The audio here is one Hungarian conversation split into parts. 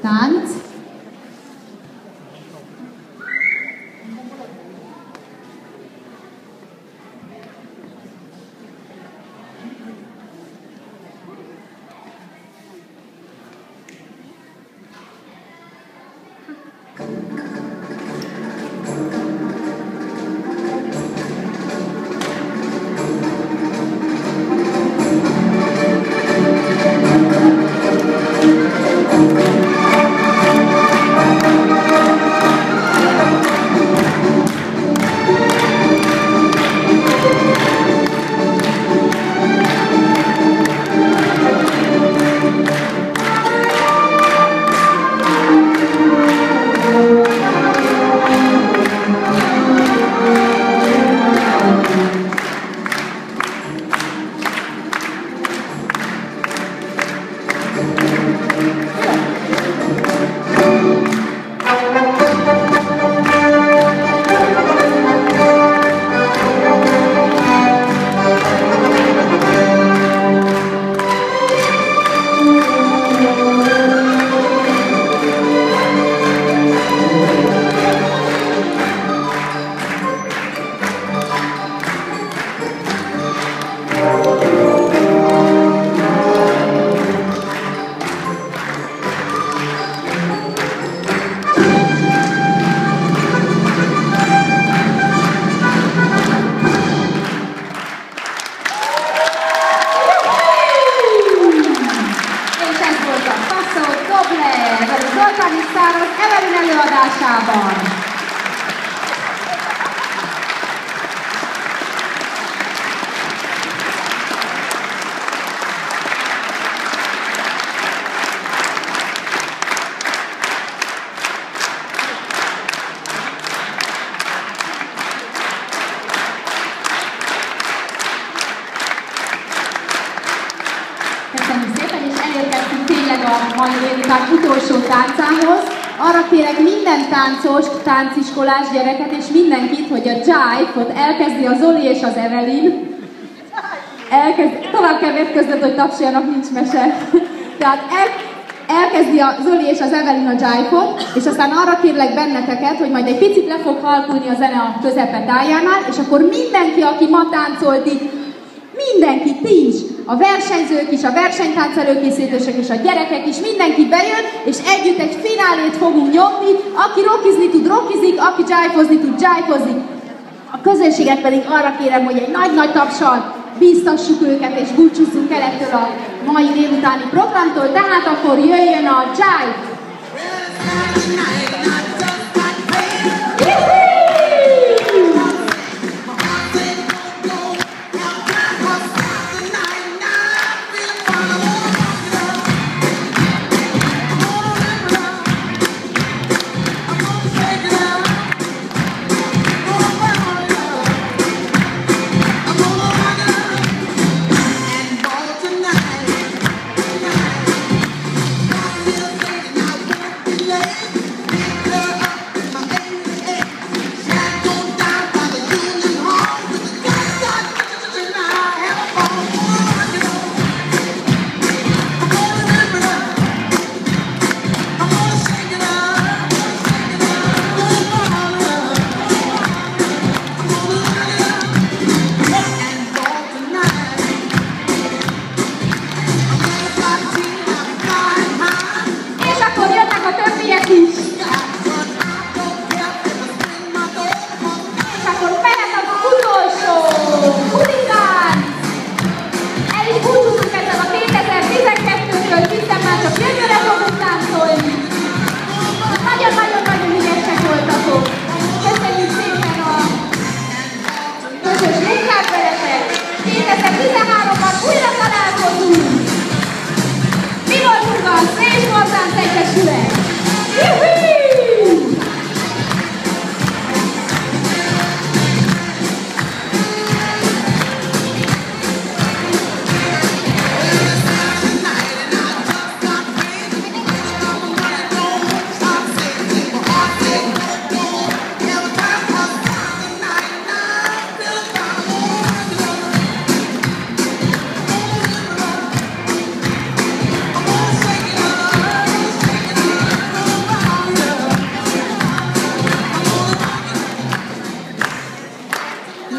tánc. Evelyn előadásában. Köszönjük szépen, és elérkeztünk tényleg a mai délután utolsó táncához. Arra kérek minden táncos, tánciskolás gyereket és mindenkit, hogy a jive-ot elkezdi a Zoli és az Evelyn. Tovább kell vetköznöd, hogy tapsoljanak, nincs mese. Tehát elkezdi a Zoli és az Evelyn a jive-ot, és aztán arra kérlek benneteket, hogy majd egy picit le fog halkulni a zene a közepe tájánál, és akkor mindenki, aki ma táncolt itt, mindenki, ti is, a versenyzők is, a versenytánc előkészítősök és a gyerekek is, mindenki bejön, és együtt egy finálét fogunk nyomni, aki rockizni tud rockizik, aki jive-ozni tud jive-ozni. A közönséget pedig arra kérem, hogy egy nagy-nagy tapssal bíztassuk őket, és búcsúzzunk el ettől a mai délutáni programtól, tehát akkor jöjjön a jive! Yeah.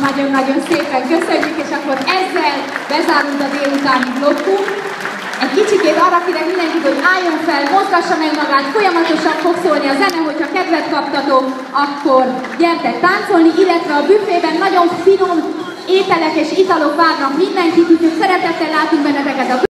Nagyon-nagyon szépen köszönjük, és akkor ezzel bezárult a délutáni blokkunk. Egy kicsikét arra kérek mindenkit, hogy álljon fel, mozgassa meg magát, folyamatosan fog szólni a zene, hogyha kedvet kaptatok, akkor gyertek táncolni, illetve a büfében nagyon finom ételek és italok várnak mindenkit, úgyhogy szeretettel látunk benneteket a